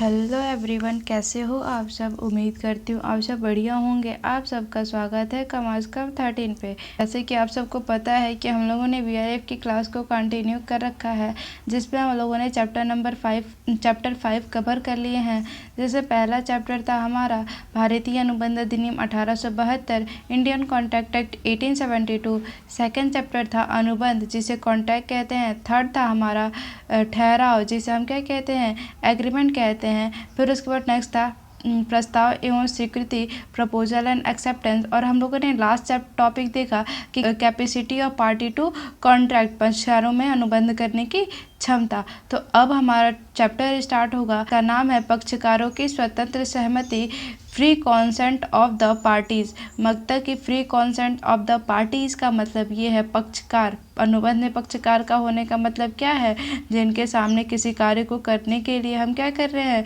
Hello everyone, कैसे हो आप सब। उम्मीद करती हूँ आप सब बढ़िया होंगे। आप सबका स्वागत है कम आज कम 13 पे। जैसे कि आप सबको पता है कि हम लोगों ने वीआरएफ की क्लास को कंटिन्यू कर रखा है, जिसमें हम लोगों ने चैप्टर 5 कवर कर लिए हैं। जैसे पहला चैप्टर था हमारा भारतीय अनुबंध अधिनियम 1872, Indian contract act 1872। Second chapter था अनुबंध, जिसे कॉन्ट्रैक्ट कहते हैं। थर्ड था हमारा ठहराव, जिसे हम क्या कहते हैं, एग्रीमेंट कहते हैं। फिर उसके बाद नेक्स्ट था प्रस्ताव एवं स्वीकृति, प्रपोजल एंड एक्सेप्टेंस। और हम लोगों ने लास्ट टॉपिक देखा कि capacity of party to contract, पक्षकारों में अनुबंध करने की क्षमता। तो अब हमारा चैप्टर स्टार्ट होगा, का नाम है पक्षकारों की स्वतंत्र सहमति, free consent of the parties. मतलब कि free consent of the parties का मतलब ये है पक्षकार। अनुबंध में पक्षकार का होने का मतलब क्या है, जिनके सामने किसी कार्य को करने के लिए हम क्या कर रहे हैं,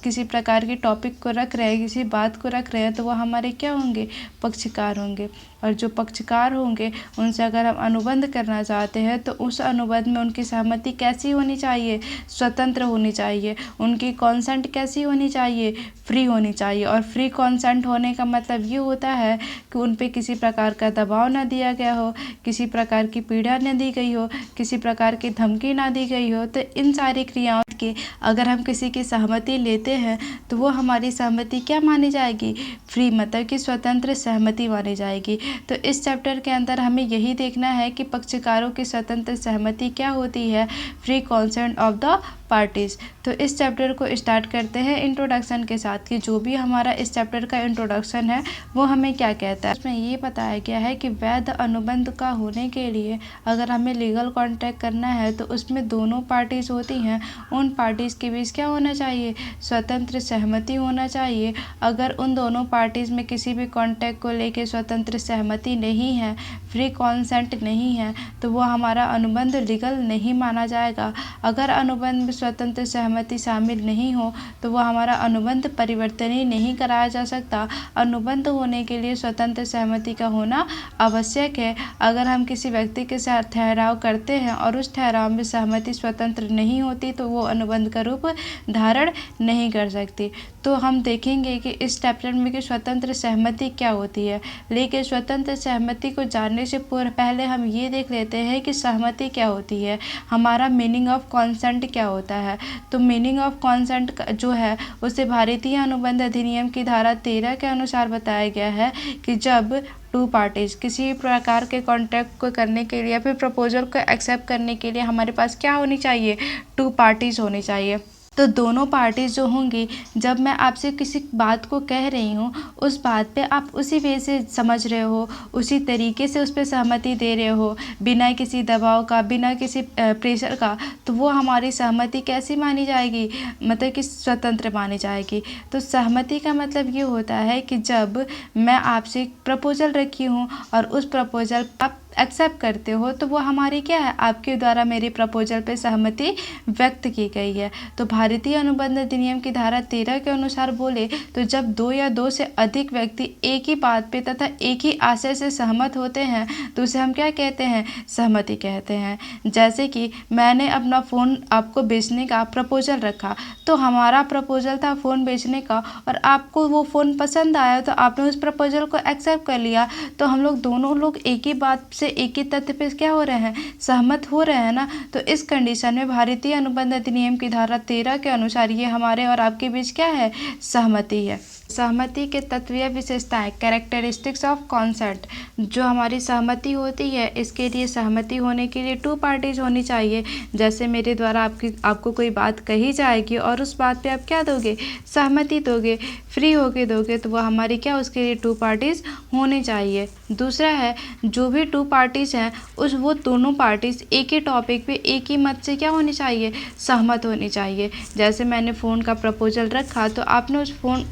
किसी प्रकार की टॉपिक को रख रहे हैं, किसी बात को रख रहे हैं, तो वो हमारे क्या होंगे, पक्षकार होंगे। और जो पक्षकार होंगे उनसे अगर हम अनुबंध करना चाहते हैं तो उस अनुबंध में उनकी सहमति कैसी होनी चाहिए, स्वतंत्र होनी चाहिए। उनकी कॉन्सेंट कैसी होनी चाहिए, फ्री होनी चाहिए। और फ्री कॉन्सेंट होने का मतलब ये होता है कि उन पे किसी प्रकार का दबाव ना दिया गया हो, किसी प्रकार की पीड़ा न दी गई हो, किसी प्रकार की धमकी ना दी गई हो। तो इन सारी क्रियाओं के अगर हम किसी की सहमति लेते हैं तो वो हमारी सहमति क्या मानी जाएगी, फ्री, मतलब कि स्वतंत्र सहमति मानी जाएगी। तो इस चैप्टर के अंदर हमें यही देखना है कि पक्षकारों की स्वतंत्र सहमति क्या होती है, free consent of the parties. तो इस चैप्टर को स्टार्ट करते हैं इंट्रोडक्शन के साथ, कि जो भी हमारा इस चैप्टर का इंट्रोडक्शन है वो हमें क्या कहता है। इसमें ये बताया गया है कि वैध अनुबंध का होने के लिए अगर हमें लीगल कॉन्ट्रैक्ट करना है तो उसमें दोनों पार्टीज होती हैं, उन पार्टीज के बीच क्या होना चाहिए, स्वतंत्र सहमति होना चाहिए। अगर उन दोनों पार्टीज में किसी भी कॉन्ट्रैक्ट को लेकर स्वतंत्र सहमति नहीं है, फ्री कॉन्सेंट नहीं है, तो वो हमारा अनुबंध लीगल नहीं माना जाएगा। अगर अनुबंध में स्वतंत्र सहमति शामिल नहीं हो तो वो हमारा अनुबंध परिवर्तनीय नहीं कराया जा सकता। अनुबंध होने के लिए स्वतंत्र सहमति का होना आवश्यक है। अगर हम किसी व्यक्ति के साथ ठहराव करते हैं और उस ठहराव में सहमति स्वतंत्र नहीं होती तो वो अनुबंध का रूप धारण नहीं कर सकती। तो हम देखेंगे कि इस चैप्टर में कि स्वतंत्र सहमति क्या होती है। लेकिन स्वतंत्र सहमति को जानने से पहले हम ये देख लेते हैं कि सहमति क्या होती है, हमारा मीनिंग ऑफ कॉन्सेंट क्या होता है। तो मीनिंग ऑफ कॉन्सेंट जो है उसे भारतीय अनुबंध अधिनियम की धारा 13 के अनुसार बताया गया है कि जब टू पार्टीज किसी प्रकार के कॉन्ट्रैक्ट को करने के लिए या फिर प्रपोजल को एक्सेप्ट करने के लिए हमारे पास क्या होनी चाहिए, टू पार्टीज होनी चाहिए। तो दोनों पार्टीज जो होंगी, जब मैं आपसे किसी बात को कह रही हूँ उस बात पे आप उसी वे से समझ रहे हो, उसी तरीके से उस पर सहमति दे रहे हो, बिना किसी दबाव का, बिना किसी प्रेशर का, तो वो हमारी सहमति कैसी मानी जाएगी, मतलब कि स्वतंत्र मानी जाएगी। तो सहमति का मतलब ये होता है कि जब मैं आपसे एक प्रपोजल रखी हूँ और उस प्रपोजल आप एक्सेप्ट करते हो तो वो हमारी क्या है, आपके द्वारा मेरी प्रपोजल पे सहमति व्यक्त की गई है। तो भारतीय अनुबंध अधिनियम की धारा 13 के अनुसार बोले तो जब दो या दो से अधिक व्यक्ति एक ही बात पे तथा एक ही आशय से सहमत होते हैं तो उसे हम क्या कहते हैं, सहमति कहते हैं। जैसे कि मैंने अपना फ़ोन आपको बेचने का प्रपोजल रखा, तो हमारा प्रपोजल था फ़ोन बेचने का और आपको वो फ़ोन पसंद आया तो आपने उस प्रपोजल को एक्सेप्ट कर लिया। तो हम लोग दोनों लोग एक ही बात से, एक ही तथ्य पे क्या हो रहे हैं, सहमत हो रहे हैं ना। तो इस कंडीशन में भारतीय अनुबंध अधिनियम की धारा 13 के अनुसार ये हमारे और आपके बीच क्या है, सहमति है। सहमति के तत्व या विशेषताएं, कैरेक्टरिस्टिक्स ऑफ कॉन्सेंट। जो हमारी सहमति होती है, इसके लिए सहमति होने के लिए टू पार्टीज होनी चाहिए। जैसे मेरे द्वारा आपको कोई बात कही जाएगी और उस बात पे आप क्या दोगे, सहमति दोगे, फ्री होके दोगे, तो वह हमारी क्या, उसके लिए टू पार्टीज होनी चाहिए। दूसरा है, जो भी टू पार्टीज हैं वो दोनों पार्टीज एक ही टॉपिक पे एक ही मत से क्या होनी चाहिए, सहमत होनी चाहिए। जैसे मैंने फ़ोन का प्रपोजल रखा तो आपने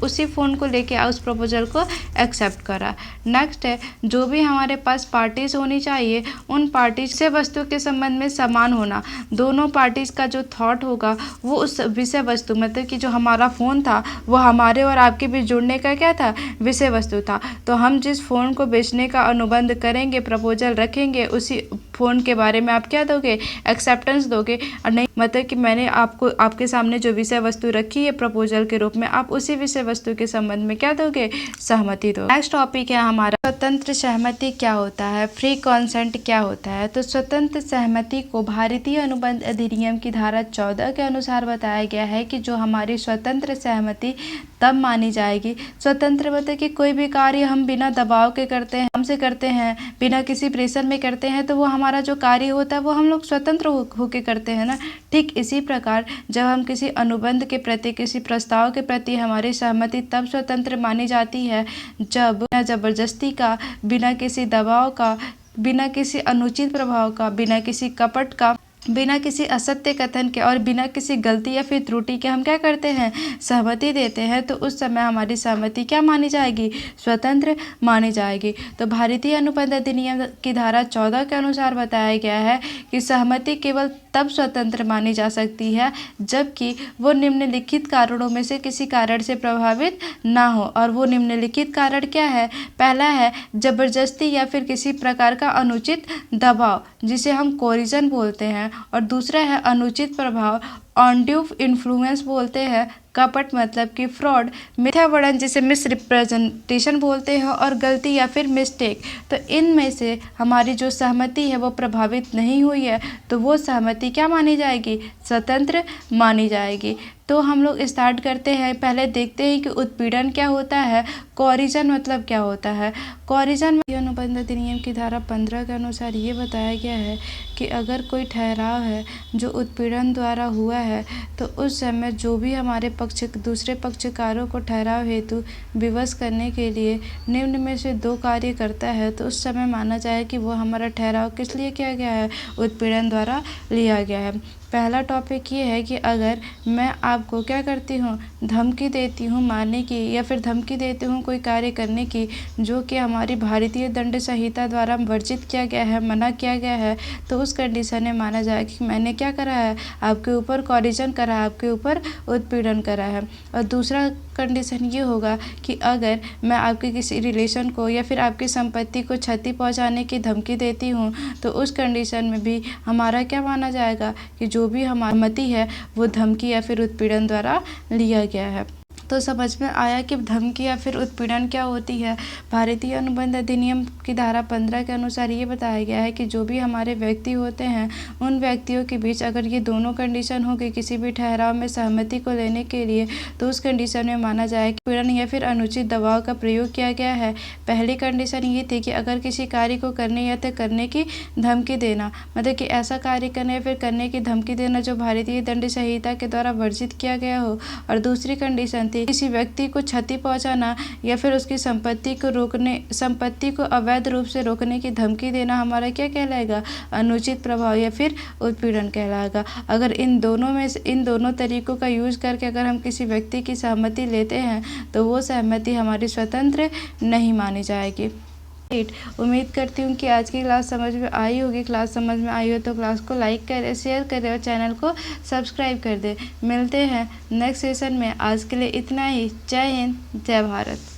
उसी फ़ोन को लेके उस प्रपोजल को एक्सेप्ट करा। नेक्स्ट है, जो भी हमारे पास पार्टीज होनी चाहिए उन पार्टीज से वस्तु के संबंध में समान होना। दोनों पार्टीज का जो थॉट होगा वो उस विषय वस्तु, मतलब कि जो हमारा फ़ोन था वो हमारे और आपके बीच जुड़ने का क्या था, विषय वस्तु था। तो हम जिस फ़ोन को बेचने रखने का अनुबंध करेंगे, प्रपोजल रखेंगे, उसी फ़ोन के बारे में आप क्या दोगे, एक्सेप्टेंस दोगे। और नहीं मतलब कि मैंने आपके सामने जो विषय वस्तु रखी है प्रपोजल के रूप में, आप उसी विषय वस्तु के संबंध में क्या दोगे, सहमति दो। नेक्स्ट टॉपिक है हमारा स्वतंत्र सहमति क्या होता है, फ्री कॉन्सेंट क्या होता है। तो स्वतंत्र सहमति को भारतीय अनुबंध अधिनियम की धारा 14 के अनुसार बताया गया है कि जो हमारी स्वतंत्र सहमति तब मानी जाएगी। स्वतंत्र मतलब कि कोई भी कार्य हम बिना दबाव के करते हैं, हमसे करते हैं, बिना किसी प्रेशर में करते हैं, तो वो हमारा जो कार्य होता है वो हम लोग स्वतंत्र होके करते हैं ना। ठीक इसी प्रकार जब हम किसी अनुबंध के प्रति, किसी प्रस्ताव के प्रति हमारी सहमति तब स्वतंत्र मानी जाती है जब बिना जबरदस्ती का, बिना किसी दबाव का, बिना किसी अनुचित प्रभाव का, बिना किसी कपट का, बिना किसी असत्य कथन के और बिना किसी गलती या फिर त्रुटि के हम क्या करते हैं, सहमति देते हैं। तो उस समय हमारी सहमति क्या मानी जाएगी, स्वतंत्र मानी जाएगी। तो भारतीय अनुबंध अधिनियम की धारा 14 के अनुसार बताया गया है कि सहमति केवल तब स्वतंत्र मानी जा सकती है जबकि वो निम्नलिखित कारणों में से किसी कारण से प्रभावित ना हो। और वो निम्नलिखित कारण क्या है, पहला है जबरदस्ती या फिर किसी प्रकार का अनुचित दबाव जिसे हम कोरिजन बोलते हैं, और दूसरा है अनुचित प्रभाव, ऑनड्यू इन्फ्लुएंस बोलते हैं, कपट मतलब कि फ्रॉड, मिथ्या वर्णन जिसे मिस रिप्रेजेंटेशन बोलते हैं, और गलती या फिर मिस्टेक। तो इनमें से हमारी जो सहमति है वो प्रभावित नहीं हुई है तो वो सहमति क्या मानी जाएगी, स्वतंत्र मानी जाएगी। तो हम लोग स्टार्ट करते हैं, पहले देखते हैं कि उत्पीड़न क्या होता है, कोरिजन मतलब क्या होता है। कोरिजन में अनुबंध अधिनियम की धारा 15 के अनुसार ये बताया गया है कि अगर कोई ठहराव है जो उत्पीड़न द्वारा हुआ है तो उस समय जो भी हमारे दूसरे पक्षकारों को ठहराव हेतु विवश करने के लिए निम्न में से 2 कार्य करता है तो उस समय माना जाए कि वो हमारा ठहराव किस लिए किया गया है, उत्पीड़न द्वारा लिया गया है। पहला टॉपिक ये है कि अगर मैं आपको क्या करती हूँ, धमकी देती हूँ मारने की या फिर धमकी देती हूँ कोई कार्य करने की जो कि हमारी भारतीय दंड संहिता द्वारा वर्जित किया गया है, मना किया गया है, तो उस कंडीशन में माना जाए कि मैंने क्या करा है, आपके ऊपर कोरिजन करा है, आपके ऊपर उत्पीड़न करा है। और दूसरा कंडीशन ये होगा कि अगर मैं आपके किसी रिलेशन को या फिर आपकी संपत्ति को क्षति पहुंचाने की धमकी देती हूं तो उस कंडीशन में भी हमारा क्या माना जाएगा कि जो भी हमारी सहमति है वो धमकी या फिर उत्पीड़न द्वारा लिया गया है। तो समझ में आया कि धमकी या फिर उत्पीड़न क्या होती है। भारतीय अनुबंध अधिनियम की धारा 15 के अनुसार ये बताया गया है कि जो भी हमारे व्यक्ति होते हैं उन व्यक्तियों के बीच अगर ये दोनों कंडीशन हो गई किसी भी ठहराव में सहमति को लेने के लिए तो उस कंडीशन में माना जाए कि उत्पीड़न या फिर अनुचित दबाव का प्रयोग किया गया है। पहली कंडीशन ये थी कि अगर किसी कार्य को करने या तो करने की धमकी देना, मतलब कि ऐसा कार्य करने या फिर करने की धमकी देना जो भारतीय दंड संहिता के द्वारा वर्जित किया गया हो। और दूसरी कंडीशन किसी व्यक्ति को क्षति पहुंचाना या फिर उसकी संपत्ति को अवैध रूप से रोकने की धमकी देना हमारा क्या कहलाएगा, अनुचित प्रभाव या फिर उत्पीड़न कहलाएगा। अगर इन दोनों तरीकों का यूज करके अगर हम किसी व्यक्ति की सहमति लेते हैं तो वो सहमति हमारी स्वतंत्र नहीं मानी जाएगी। उम्मीद करती हूँ कि आज की क्लास समझ में आई होगी। क्लास समझ में आई हो तो क्लास को लाइक करें, शेयर करें और चैनल को सब्सक्राइब कर दें। मिलते हैं नेक्स्ट सेशन में। आज के लिए इतना ही। जय हिंद, जय भारत।